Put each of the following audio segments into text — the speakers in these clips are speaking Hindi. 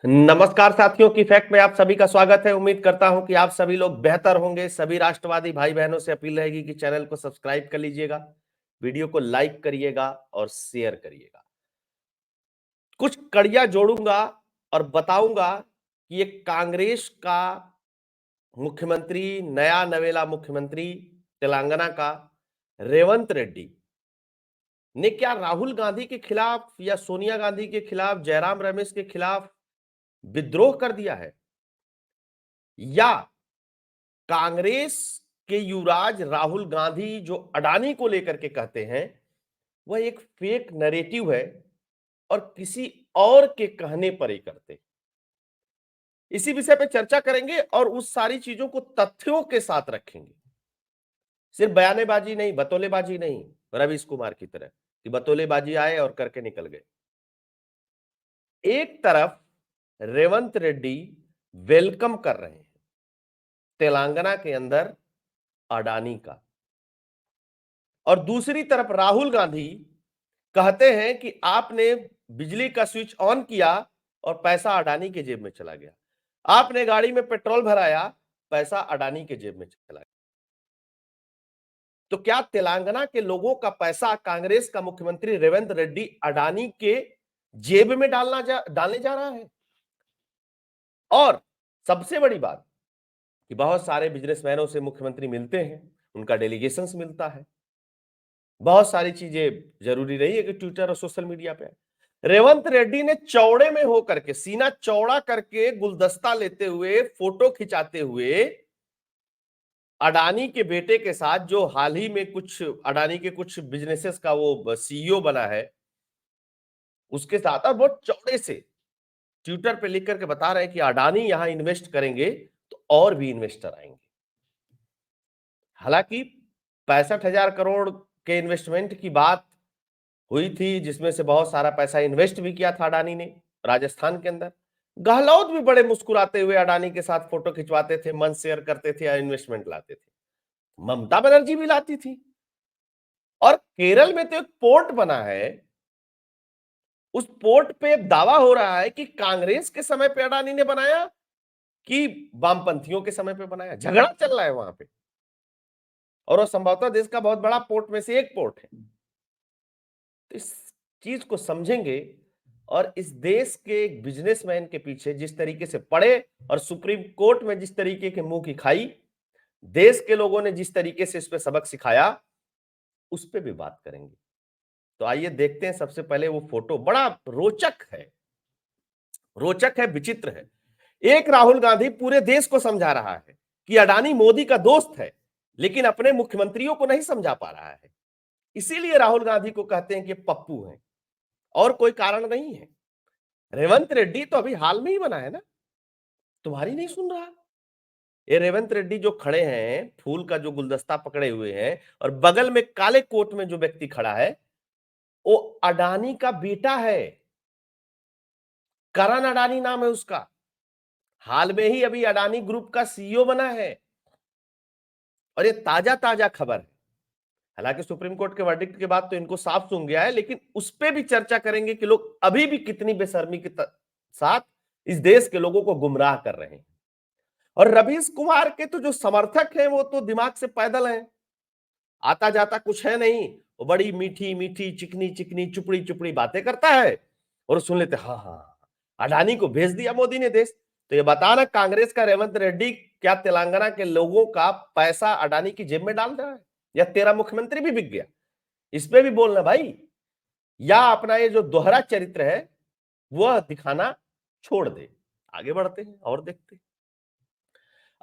नमस्कार साथियों की फैक्ट में आप सभी का स्वागत है। उम्मीद करता हूं कि आप सभी लोग बेहतर होंगे। सभी राष्ट्रवादी भाई बहनों से अपील रहेगी कि चैनल को सब्सक्राइब कर लीजिएगा, वीडियो को लाइक करिएगा और शेयर करिएगा। कुछ कड़ियां जोड़ूंगा और बताऊंगा कि ये कांग्रेस का मुख्यमंत्री, नया नवेला मुख्यमंत्री तेलंगाना का रेवंत रेड्डी ने क्या राहुल गांधी के खिलाफ या सोनिया गांधी के खिलाफ, जयराम रमेश के खिलाफ विद्रोह कर दिया है, या कांग्रेस के युवराज राहुल गांधी जो अडानी को लेकर के कहते हैं वह एक फेक नैरेटिव है और किसी और के कहने पर ही करते। इसी विषय पे चर्चा करेंगे और उस सारी चीजों को तथ्यों के साथ रखेंगे। सिर्फ बयानेबाजी नहीं, बतौलेबाजी नहीं, रवीश कुमार की तरह कि बतौलेबाजी आए और करके निकल गए। एक तरफ रेवंत रेड्डी वेलकम कर रहे हैं तेलंगाना के अंदर अडानी का, और दूसरी तरफ राहुल गांधी कहते हैं कि आपने बिजली का स्विच ऑन किया और पैसा अडानी के जेब में चला गया, आपने गाड़ी में पेट्रोल भराया, पैसा अडानी के जेब में चला गया। तो क्या तेलंगाना के लोगों का पैसा कांग्रेस का मुख्यमंत्री रेवंत रेड्डी अडानी के जेब में डालने जा रहा है? और सबसे बड़ी बात कि बहुत सारे बिजनेसमैनों से मुख्यमंत्री मिलते हैं, उनका डेलीगेशन मिलता है। बहुत सारी चीजें जरूरी नहीं है कि ट्विटर और सोशल मीडिया पे। रेवंत रेड्डी ने चौड़े में होकर के, सीना चौड़ा करके, गुलदस्ता लेते हुए, फोटो खिंचाते हुए अडानी के बेटे के साथ, जो हाल ही में कुछ अडानी के कुछ बिजनेसेस का वो सीईओ बना है, उसके साथ, और बहुत चौड़े से ट्विटर पे लिख करके बता रहे हैं कि अडानी यहां इन्वेस्ट करेंगे तो और भी इन्वेस्टर आएंगे। हालांकि 65,000 करोड़ के इन्वेस्टमेंट की बात हुई थी, जिसमें से बहुत सारा पैसा इन्वेस्ट भी किया था अडानी ने राजस्थान के अंदर। गहलोत भी बड़े मुस्कुराते हुए अडानी के साथ फोटो खिंचवाते थे, मंच शेयर करते थे या इन्वेस्टमेंट लाते थे। ममता बनर्जी भी लाती थी। और केरल में तो एक पोर्ट बना है, उस पोर्ट पे दावा हो रहा है कि कांग्रेस के समय पे अडानी ने बनाया कि वामपंथियों के समय पे बनाया। झगड़ा चल रहा है वहां पे, और वो संभवतः देश का बहुत बड़ा पोर्ट में से एक पोर्ट है। तो इस चीज को समझेंगे, और इस देश के एक बिजनेसमैन के पीछे जिस तरीके से पड़े और सुप्रीम कोर्ट में जिस तरीके के मुंह की खाई, देश के लोगों ने जिस तरीके से इस पे सबक सिखाया, उस पे भी बात करेंगे। तो आइए देखते हैं। सबसे पहले वो फोटो बड़ा रोचक है, विचित्र है। एक राहुल गांधी पूरे देश को समझा रहा है कि अडानी मोदी का दोस्त है, लेकिन अपने मुख्यमंत्रियों को नहीं समझा पा रहा है। इसीलिए राहुल गांधी को कहते हैं कि पप्पू हैं, और कोई कारण नहीं है। रेवंत रेड्डी तो अभी हाल में ही बना है ना, तुम्हारी नहीं सुन रहा। ये रेवंत रेड्डी जो खड़े हैं, फूल का जो गुलदस्ता पकड़े हुए हैं, और बगल में काले कोट में जो व्यक्ति खड़ा है, वो अडानी का बेटा है। करण अडानी नाम है उसका। हाल में ही अभी अडानी ग्रुप का सीईओ बना है, और ये ताजा ताजा खबर है। हालांकि सुप्रीम कोर्ट के वर्डिक्ट के बाद तो इनको साफ सूंघ गया है, लेकिन उस पर भी चर्चा करेंगे कि लोग अभी भी कितनी बेशर्मी के साथ इस देश के लोगों को गुमराह कर रहे हैं। और रवीश कुमार के तो जो समर्थक हैं वो तो दिमाग से पैदल हैं, आता जाता कुछ है नहीं। वो बड़ी मीठी मीठी, चिकनी चिकनी, चुपड़ी चुपड़ी बातें करता है, और सुन लेते हाँ हाँ, अडानी को भेज दिया मोदी ने देश। तो ये बताना, कांग्रेस का रेवंत रेड्डी क्या तेलंगाना के लोगों का पैसा अडानी की जेब में डाल रहा है, या तेरा मुख्यमंत्री भी बिक गया? इस पे भी बोलना भाई, या अपना ये जो दोहरा चरित्र है वह दिखाना छोड़ दे। आगे बढ़ते हैं और देखते हैं।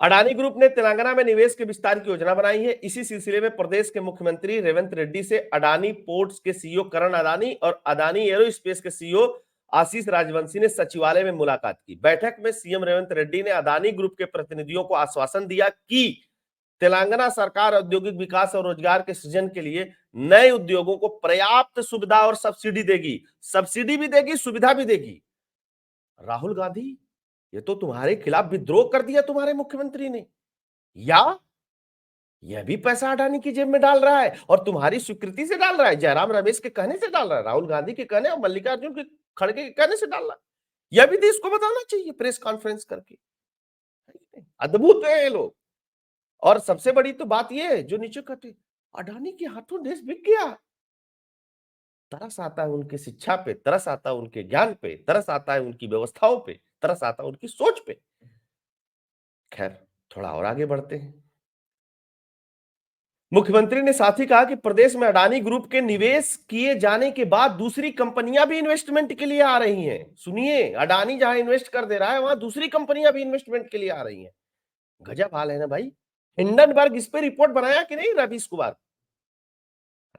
अडानी ग्रुप ने तेलंगाना में निवेश के विस्तार की योजना बनाई है। इसी सिलसिले में प्रदेश के मुख्यमंत्री रेवंत रेड्डी से अडानी पोर्ट्स के सीईओ करण अडानी और अडानी एरोस्पेस के सीईओ आशीष राजवंशी ने सचिवालय में मुलाकात की। बैठक में सीएम रेवंत रेड्डी ने अडानी ग्रुप के प्रतिनिधियों को आश्वासन दिया कि तेलंगाना सरकार औद्योगिक विकास और रोजगार के सृजन के लिए नए उद्योगों को पर्याप्त सुविधा और सब्सिडी देगी। सब्सिडी भी देगी, सुविधा भी देगी। राहुल गांधी, ये तो तुम्हारे खिलाफ विद्रोह कर दिया तुम्हारे मुख्यमंत्री ने, या यह भी पैसा अडानी की जेब में डाल रहा है, और तुम्हारी स्वीकृति से डाल रहा है, जयराम रमेश के कहने से डाल रहा है, राहुल गांधी के कहने और मल्लिकार्जुन के खड़गे के कहने से डाल रहा है। यह भी देश को बताना चाहिए प्रेस कॉन्फ्रेंस करके। अद्भुत है ये लोग। और सबसे बड़ी तो बात ये है जो नीचे कहते, अडानी के हाथों देश बिक गया। तरस आता है उनकी शिक्षा पे, तरस आता है उनके ज्ञान पे, तरस आता है उनकी व्यवस्थाओं पे, तरस आता है उनकी सोच पे। खैर, थोड़ा और आगे बढ़ते हैं। मुख्यमंत्री ने साथ ही कहा कि प्रदेश में अडानी ग्रुप के निवेश किए जाने के बाद दूसरी कंपनियां भी इन्वेस्टमेंट के लिए आ रही हैं। सुनिए, अडानी जहां इन्वेस्ट कर दे रहा है वहां दूसरी कंपनियां भी इन्वेस्टमेंट के लिए आ रही हैं। गजब हाल है ना भाई। हिंडनबर्ग इस पे रिपोर्ट बनाया कि नहीं? रवीश कुमार,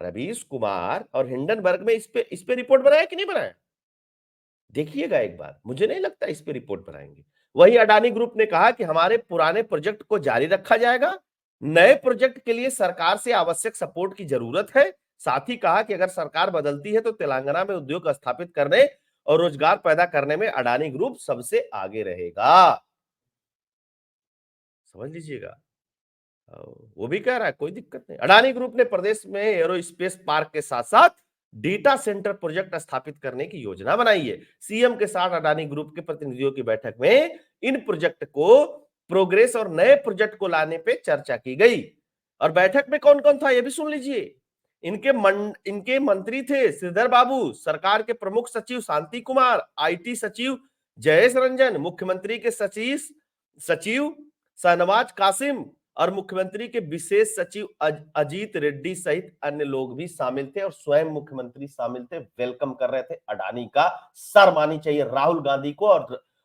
रवीश कुमार और हिंडनबर्ग में इस पे रिपोर्ट बनाया कि नहीं बनाया? देखिएगा एक बार, मुझे नहीं लगता इस पे रिपोर्ट बनाएंगे। वही अडानी ग्रुप ने कहा कि हमारे पुराने प्रोजेक्ट को जारी रखा जाएगा, नए प्रोजेक्ट के लिए सरकार से आवश्यक सपोर्ट की जरूरत है। साथ ही कहा कि अगर सरकार बदलती है तो तेलंगाना में उद्योग स्थापित करने और रोजगार पैदा करने में अडानी ग्रुप सबसे आगे रहेगा। समझ लीजिएगा। वो भी कह रहा है कोई दिक्कत नहीं। अडानी ग्रुप ने प्रदेश में एरोस्पेस पार्क के साथ साथ डेटा सेंटर प्रोजेक्ट स्थापित करने की योजना बनाई है। सीएम के साथ अडानी ग्रुप के प्रतिनिधियों की बैठक में इन प्रोजेक्ट को प्रोग्रेस और नए प्रोजेक्ट को लाने पे चर्चा की गई। और बैठक में कौन कौन था ये भी सुन लीजिए। इनके मंत्री थे श्रीधर बाबू, सरकार के प्रमुख सचिव शांति कुमार, आईटी सचिव जयेश रंजन, मुख्यमंत्री के सचिव शाहनवाज कासिम और मुख्यमंत्री के विशेष सचिव अजीत रेड्डी सहित अन्य लोग भी शामिल थे। और स्वयं मुख्यमंत्री शामिल थे, वेलकम कर रहे थे अडानी का। सर मानी चाहिए राहुल गांधी को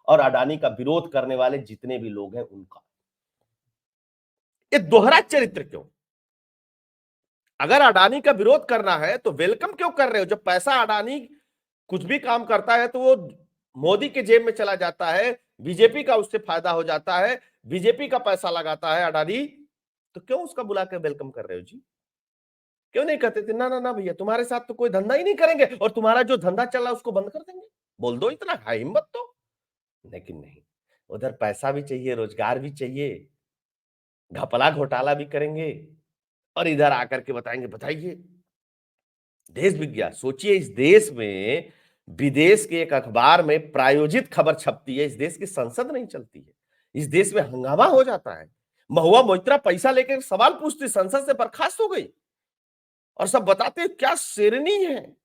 और अडानी का विरोध करने वाले जितने भी लोग हैं उनका। ये दोहरा चरित्र क्यों? अगर अडानी का विरोध करना है तो वेलकम क्यों कर रहे हो? जब पैसा अडानी कुछ भी काम करता है तो वो मोदी के जेब में चला जाता है, बीजेपी का उससे फायदा हो जाता है, बीजेपी का पैसा लगाता है अडानी, तो क्यों उसका बुला कर वेलकम कर रहे हो जी? क्यों नहीं कहते थे ना ना ना भैया, तुम्हारे साथ तो कोई धंधा ही नहीं करेंगे और तुम्हारा जो धंधा चल रहा है उसको बंद कर देंगे? बोल दो, इतना है हिम्मत तो। लेकिन नहीं, उधर पैसा भी चाहिए, रोजगार भी चाहिए, घपला घोटाला भी करेंगे और इधर आकर के बताएंगे बताइए देश बिक गया। सोचिए, इस देश में विदेश के एक अखबार में प्रायोजित खबर छपती है, इस देश की संसद नहीं चलती है, इस देश में हंगामा हो जाता है। महुआ मोइत्रा पैसा लेकर सवाल पूछती, संसद से बर्खास्त हो गई और सब बताते हैं क्या शेरनी है,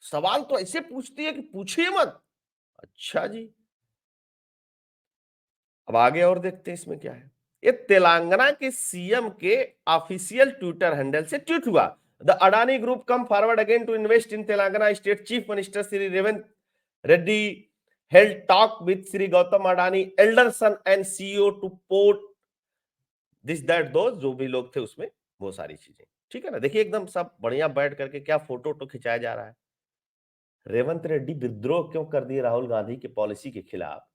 सवाल तो ऐसे पूछती है कि पूछिए मत। अच्छा जी, अब आगे और देखते हैं इसमें क्या है। ये तेलंगाना के सीएम के ऑफिशियल ट्विटर हैंडल से ट्वीट हुआ। The Adani group come forward again to invest in Telangana state chief minister Shri Revanth Reddy held talk with Shri Gautam Adani elder son and CEO to port this that दो, जो भी लोग थे उसमें वो सारी चीजें। ठीक है ना, देखिए एकदम सब बढ़िया बैठ करके क्या फोटो तो खिंचाया जा रहा है। रेवंत रेड्डी विद्रोह क्यों कर दिए राहुल गांधी की पॉलिसी के खिलाफ,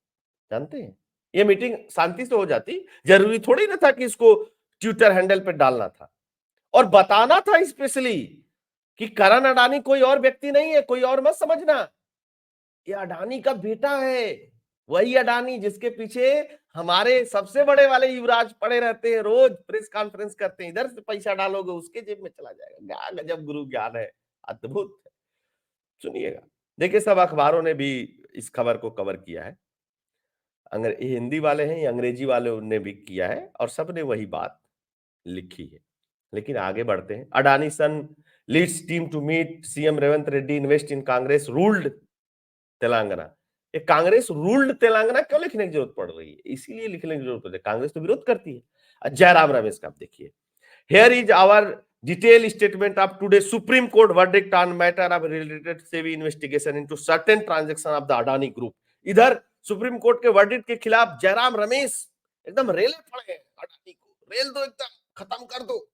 जानते हैं? ये मीटिंग शांति से हो जाती, जरूरी थोड़ी ना था कि इसको ट्विटर हैंडल पे डालना था और बताना था स्पेशली कि करण अडानी कोई और व्यक्ति नहीं है, कोई और मत समझना, ये अडानी का बेटा है। वही अडानी जिसके पीछे हमारे सबसे बड़े वाले युवराज पड़े रहते हैं, रोज प्रेस कॉन्फ्रेंस करते हैं, इधर से पैसा डालोगे उसके जेब में चला जाएगा। क्या गजब गुरु ज्ञान है, अद्भुत। सुनिएगा, देखिए सब अखबारों ने भी इस खबर को कवर किया है, हिंदी वाले हैं या अंग्रेजी वाले ने भी किया है और सबने वही बात लिखी है। लेकिन आगे बढ़ते हैं। Adani son leads team to meet CM Revanth Reddy invest in Congress ruled Telangana. ये कांग्रेस रूल्ड तेलंगाना क्यों लिखने की जरूरत पड़ रही है? इसीलिए लिखने की जरूरत है, कांग्रेस तो विरोध करती है। जयराम रमेश का आप देखिए, here is our detail statement of today supreme court verdict on matter of related SEBI investigation into certain transaction of the Adani group. इधर सुप्रीम कोर्ट के वर्डिक्ट के खिलाफ जयराम रमेश एकदम रेले पड़े हैं, अडानी को रेल दो, एकदम खत्म कर दो।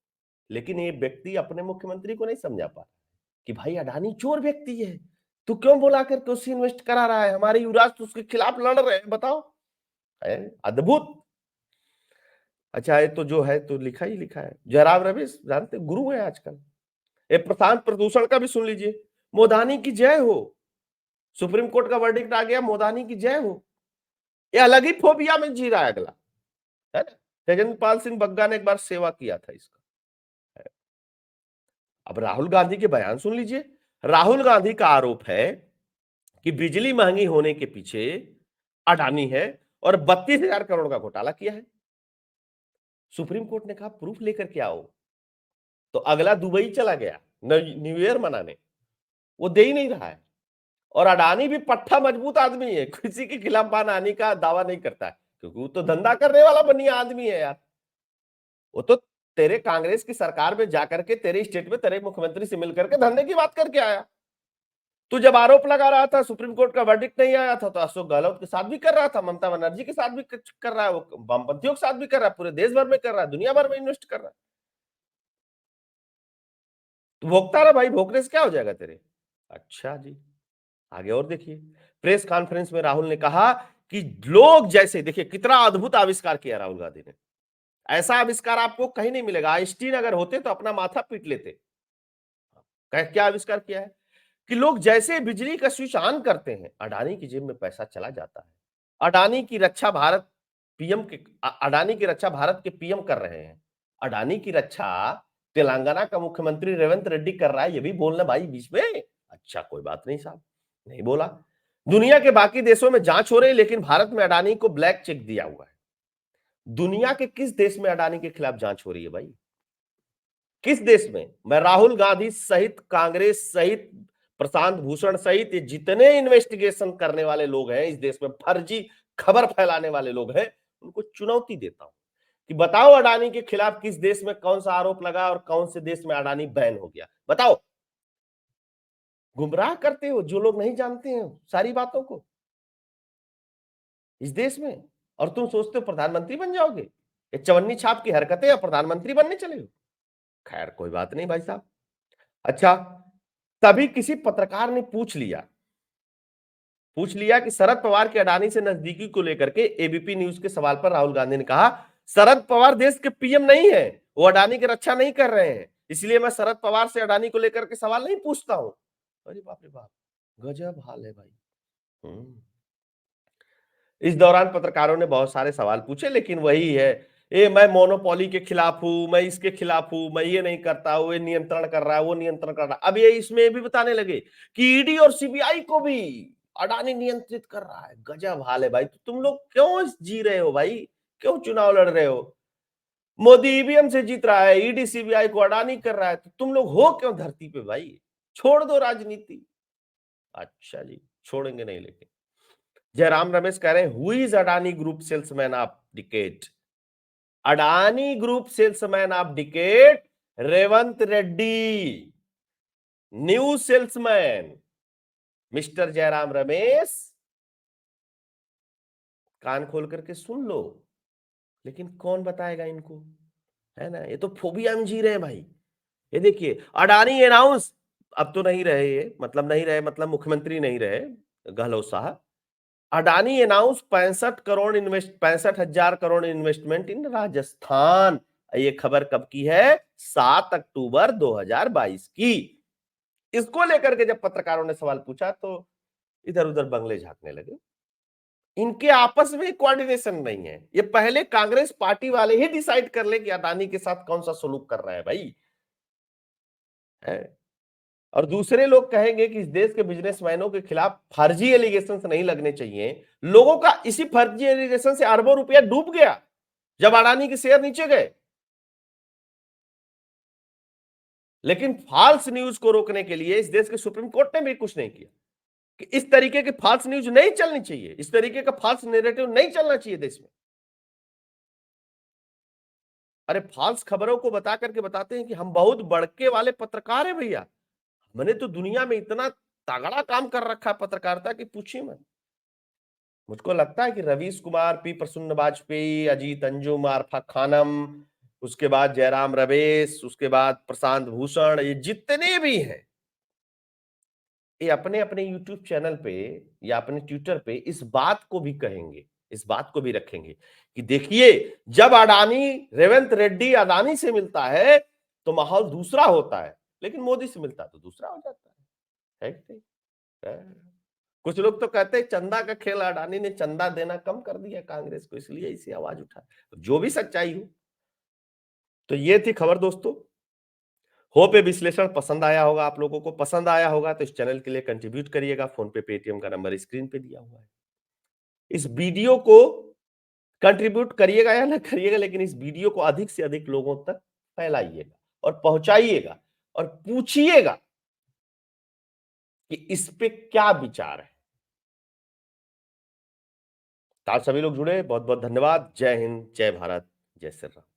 लेकिन ये व्यक्ति अपने मुख्यमंत्री को नहीं समझा पा कि भाई अडानी चोर व्यक्ति है, तू क्यों बुला करके उससे इन्वेस्ट करा रहा है, हमारे युवराज तो उसके खिलाफ लड़ रहे हैं, बताओ। अद्भुत। अच्छा, ये तो जो है तो लिखा ही लिखा है। जयराम रमेश जानते गुरु है आजकल। ये प्रशांत प्रदूषण का भी सुन लीजिए, मोदानी की जय हो, सुप्रीम कोर्ट का वर्डिक्ट आ गया, मोदानी की जय हो। ये अलग ही फोबिया में जी रहा है अगला, है ना? तेजेंद्र पाल सिंह बग्गा ने एक बार सेवा किया था इसका। अब राहुल गांधी के बयान सुन लीजिए। राहुल गांधी का आरोप है कि बिजली महंगी होने के पीछे अडानी है और 32,000 करोड़ का घोटाला किया है। सुप्रीम कोर्ट ने कहा प्रूफ लेकर के आओ, तो अगला दुबई चला गया न्यू ईयर मनाने, वो दे ही नहीं रहा है। और अडानी भी पट्टा मजबूत आदमी है, किसी के खिलाफ बान आने का दावा नहीं करता है, क्योंकि वो तो धंधा करने वाला बनिया आदमी है यार। वो तो तेरे कांग्रेस की सरकार में जाकर के तेरे स्टेट में तेरे मुख्यमंत्री से मिलकर के धंधे की बात करके आया। तू जब आरोप लगा रहा था सुप्रीम कोर्ट का वर्डिक्ट नहीं आया था, तो अशोक गहलोत के साथ भी कर रहा था, ममता बनर्जी के साथ भी कर रहा है, वो वामपंथियों के साथ भी कर रहा है, पूरे देश भर में कर रहा है, दुनिया भर में इन्वेस्ट कर रहा है। तो भोगता रहा भाई, भोगने से क्या हो जाएगा तेरे। अच्छा जी, आगे और देखिए। प्रेस कॉन्फ्रेंस में राहुल ने कहा कि लोग जैसे, देखिए कितना अद्भुत आविष्कार किया राहुल गांधी ने, ऐसा आविष्कार आपको कहीं नहीं मिलेगा। आइंस्टीन अगर होते तो अपना माथा पीट लेते। क्या आविष्कार किया है कि लोग जैसे बिजली का स्विच ऑन करते हैं, अडानी की जेब में पैसा चला जाता है। अडानी की रक्षा भारत पीएम के अडानी की रक्षा भारत के पीएम कर रहे हैं। अडानी की रक्षा तेलंगाना का मुख्यमंत्री रेवंत रेड्डी कर रहा है, ये भी बोलना भाई बीच में। अच्छा कोई बात नहीं साहब, नहीं बोला। दुनिया के बाकी देशों में जांच हो रही है, लेकिन भारत में अडानी को ब्लैक चेक दिया हुआ है। दुनिया के किस देश में अडानी के खिलाफ जांच हो रही है भाई? किस देश में? मैं राहुल गांधी सहित, कांग्रेस सहित, प्रशांत भूषण सहित ये जितने इन्वेस्टिगेशन करने वाले लोग हैं इस देश में, फर्जी खबर फैलाने वाले लोग हैं, उनको चुनौती देता हूं कि बताओ अडानी के खिलाफ किस देश में कौन सा आरोप लगा और कौन से देश में अडानी बैन हो गया, बताओ। गुमराह करते हो जो लोग नहीं जानते हैं सारी बातों को इस देश में, और तुम सोचते हो प्रधानमंत्री बन जाओगे। ये चवन्नी छाप की हरकतें या प्रधानमंत्री बनने चले हो। खैर कोई बात नहीं भाई साहब। अच्छा, तभी किसी पत्रकार ने पूछ लिया कि शरद पवार के अडानी से नजदीकी को लेकर के एबीपी न्यूज के सवाल पर राहुल गांधी ने कहा शरद पवार देश के पीएम नहीं है, वो अडानी की रक्षा नहीं कर रहे हैं, इसलिए मैं शरद पवार से अडानी को लेकर के सवाल नहीं पूछता हूं। अरे बाप रे बाप, गजब हाल है भाई। इस दौरान पत्रकारों ने बहुत सारे सवाल पूछे, लेकिन वही है, ए मैं मोनोपोली के खिलाफ हूं, मैं इसके खिलाफ हूं, मैं ये नहीं करता हूं, ये नियंत्रण कर रहा है, वो नियंत्रण कर रहा है। अब ये इसमें भी बताने लगे कि ईडी और सीबीआई को भी अडानी नियंत्रित कर रहा है। गजब हाल है भाई। तो तुम लोग क्यों जी रहे हो भाई, क्यों चुनाव लड़ रहे हो? मोदी ईवीएम से जीत रहा है, ईडी सीबीआई को अडानी कर रहा है, तो तुम लोग हो क्यों धरती पे भाई? छोड़ दो राजनीति। अच्छा जी, छोड़ेंगे नहीं, लेकिन जयराम रमेश कह रहे हैं who is Adani group salesman of decade? Adani group salesman of decade Revanth Reddy, new salesman mister Jairam Ramesh. कान खोल करके सुन लो, लेकिन कौन बताएगा इनको, है ना? ये तो फोबिया में जी रहे हैं भाई। ये देखिए, अडानी अनाउंस, अब तो नहीं रहे ये, मतलब नहीं रहे, मतलब मुख्यमंत्री नहीं रहे गहलोत साहब। अडानी अनाउंस 65,000 करोड़ इन्वेस्टमेंट इन राजस्थान। ये खबर कब की है? 7 अक्टूबर 2022 की। इसको लेकर के जब पत्रकारों ने सवाल पूछा तो इधर उधर बंगले झांकने लगे। इनके आपस में कोऑर्डिनेशन नहीं है। ये पहले कांग्रेस पार्टी वाले ही डिसाइड कर ले कि अडानी के साथ कौन सा सलूक कर रहा है भाई, है? और दूसरे लोग कहेंगे कि इस देश के बिजनेसमैनों के खिलाफ फर्जी एलिगेशन नहीं लगने चाहिए। लोगों का इसी फर्जी एलिगेशन से अरबों रुपया डूब गया जब अडानी के शेयर नीचे गए। लेकिन फॉल्स न्यूज को रोकने के लिए इस देश के सुप्रीम कोर्ट ने भी कुछ नहीं किया कि इस तरीके की फॉल्स न्यूज नहीं चलनी चाहिए, इस तरीके का फॉल्स नैरेटिव नहीं चलना चाहिए देश में। अरे फॉल्स खबरों को बता करके बताते हैं कि हम बहुत बड़के वाले पत्रकार हैं भैया, मैंने तो दुनिया में इतना तगड़ा काम कर रखा है पत्रकारिता की पूछिए मत। मुझको लगता है कि रवीश कुमार, पी प्रसन्न वाजपेयी, अजीत अंजुम, आरफा खानम, उसके बाद जयराम रमेश, उसके बाद प्रशांत भूषण, ये जितने भी हैं, ये अपने अपने यूट्यूब चैनल पे या अपने ट्विटर पे इस बात को भी कहेंगे, इस बात को भी रखेंगे कि देखिए, जब अडानी, रेवंत रेड्डी अडानी से मिलता है तो माहौल दूसरा होता है, लेकिन मोदी से मिलता है तो दूसरा हो जाता है कि नहीं? कुछ लोग तो कहते हैं चंदा का खेल, अडानी ने चंदा देना कम कर दिया कांग्रेस को, इसलिए इसी आवाज उठा। जो भी सच्चाई हो, तो ये थी खबर दोस्तों। होप ये विश्लेषण पसंद आया होगा आप लोगों को। पसंद आया होगा तो इस चैनल के लिए कंट्रीब्यूट करिएगा। फोन पे, पेटीएम का नंबर स्क्रीन पे दिया हुआ है। इस वीडियो को कंट्रीब्यूट करिएगा या ना करिएगा, लेकिन इस वीडियो को अधिक से अधिक लोगों तक फैलाइएगा और पहुंचाइएगा और पूछिएगा कि इस पे क्या विचार है। तो आप सभी लोग जुड़े, बहुत बहुत धन्यवाद। जय हिंद, जय भारत, जय श्री राम।